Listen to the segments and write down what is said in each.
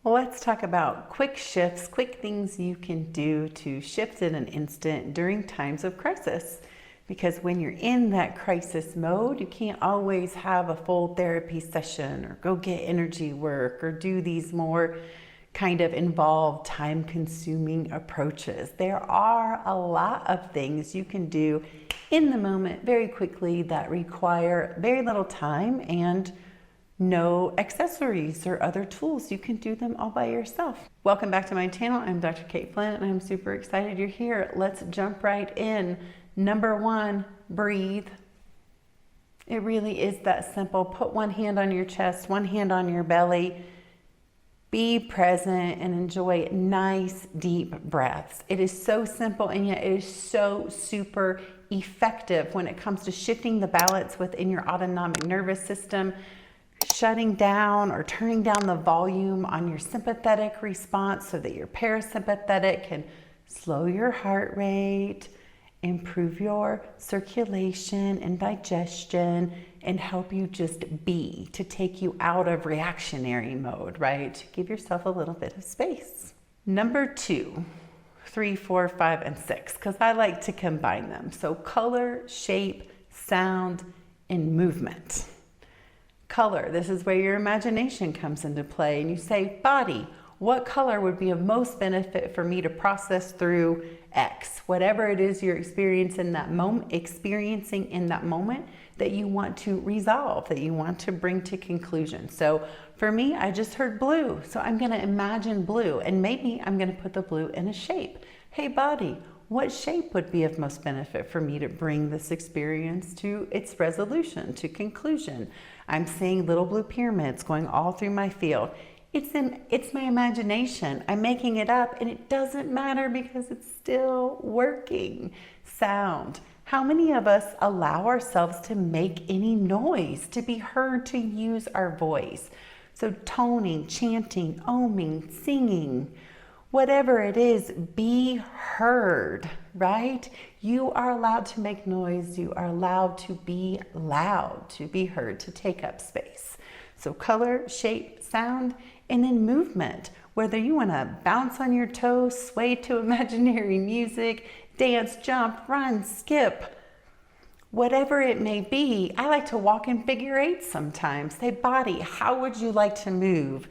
Well, let's talk about quick shifts, quick things you can do to shift in an instant during times of crisis. Because when you're in that crisis mode, you can't always have a full therapy session or go get energy work or do these more kind of involved, time-consuming approaches. There are a lot of things you can do in the moment very quickly that require very little time and no accessories or other tools. You can do them all by yourself. Welcome back to my channel. I'm Dr. Kate Flynn and I'm super excited you're here. Let's jump right in. Number one, breathe. It really is that simple. Put one hand on your chest, one hand on your belly. Be present and enjoy nice, deep breaths. It is so simple and yet it is so super effective when it comes to shifting the balance within your autonomic nervous system, shutting down or turning down the volume on your sympathetic response so that your parasympathetic can slow your heart rate, improve your circulation and digestion, and help you just be, to take you out of reactionary mode, right? Give yourself a little bit of space. Number 2, 3, 4, 5, and 6, because I like to combine them. So color, shape, sound, and movement. Color, this is where your imagination comes into play, and you say, body, what color would be of most benefit for me to process through X? Whatever it is you're experiencing in that moment that you want to resolve, that you want to bring to conclusion. So for me, I just heard blue. So I'm gonna imagine blue, and maybe I'm gonna put the blue in a shape. Hey body, what shape would be of most benefit for me to bring this experience to its resolution, to conclusion? I'm seeing little blue pyramids going all through my field. It's my imagination. I'm making it up and it doesn't matter because it's still working. Sound. How many of us allow ourselves to make any noise, to be heard, to use our voice? So toning, chanting, oming, singing, whatever it is, be heard, right? You are allowed to make noise. You are allowed to be loud, to be heard, to take up space. So color, shape, sound, and then movement. Whether you want to bounce on your toes, sway to imaginary music, dance, jump, run, skip, whatever it may be. I like to walk in figure eights sometimes. Say, body, how would you like to move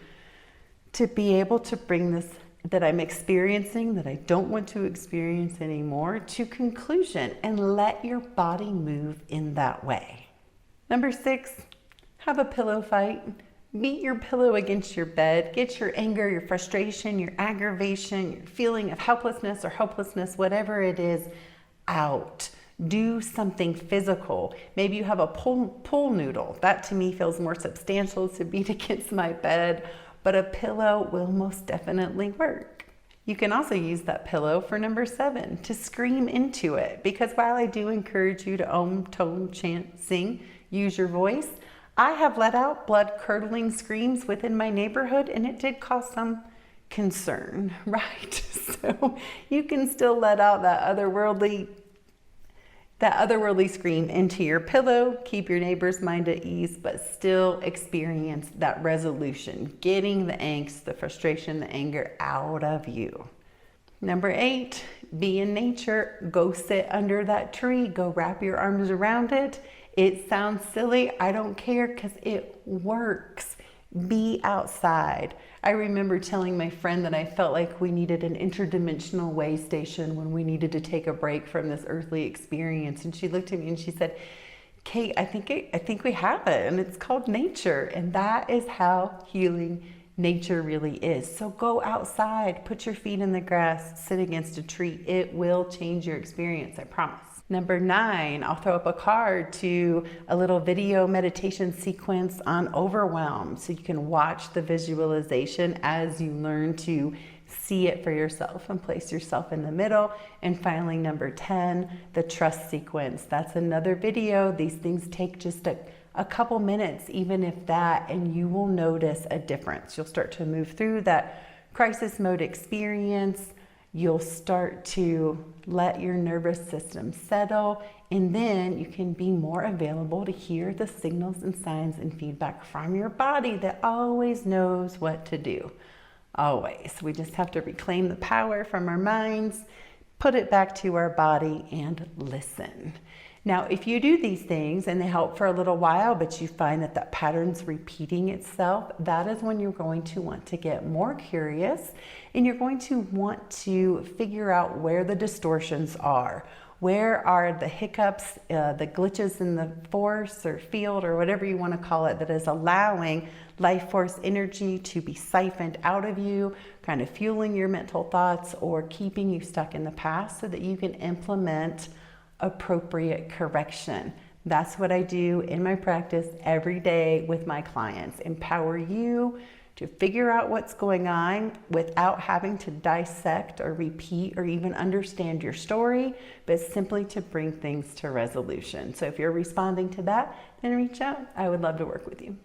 to be able to bring this that I'm experiencing, that I don't want to experience anymore, to conclusion, and let your body move in that way. Number 6, have a pillow fight. Beat your pillow against your bed. Get your anger, your frustration, your aggravation, your feeling of helplessness or hopelessness, whatever it is, out. Do something physical. Maybe you have a pool noodle. That to me feels more substantial to beat against my bed, but a pillow will most definitely work. You can also use that pillow for number 7, to scream into it. Because while I do encourage you to om, tone, chant, sing, use your voice, I have let out blood-curdling screams within my neighborhood, and it did cause some concern, right? So you can still let out that otherworldly scream into your pillow, keep your neighbor's mind at ease, but still experience that resolution, getting the angst, the frustration, the anger out of you. Number 8, be in nature. Go sit under that tree. Go wrap your arms around it. It sounds silly. I don't care because it works. Be outside. I remember telling my friend that I felt like we needed an interdimensional way station when we needed to take a break from this earthly experience. And she looked at me and she said, Kate, I think we have it, and it's called nature. And that is how healing nature really is. So go outside, put your feet in the grass, sit against a tree. It will change your experience, I promise. Number 9, I'll throw up a card to a little video meditation sequence on overwhelm, so you can watch the visualization as you learn to see it for yourself and place yourself in the middle. And finally, number 10, the trust sequence. That's another video. These things take just a couple minutes, even if that, and you will notice a difference. You'll start to move through that crisis mode experience. You'll start to let your nervous system settle, and then you can be more available to hear the signals and signs and feedback from your body that always knows what to do. Always. We just have to reclaim the power from our minds, put it back to our body, and listen. Now, if you do these things and they help for a little while, but you find that that pattern's repeating itself, that is when you're going to want to get more curious, and you're going to want to figure out where the distortions are. Where are the hiccups, the glitches in the force or field or whatever you want to call it, that is allowing life force energy to be siphoned out of you, kind of fueling your mental thoughts or keeping you stuck in the past so that you can implement appropriate correction. That's what I do in my practice every day with my clients. Empower you to figure out what's going on without having to dissect or repeat or even understand your story, but simply to bring things to resolution. So if you're responding to that, then reach out. I would love to work with you.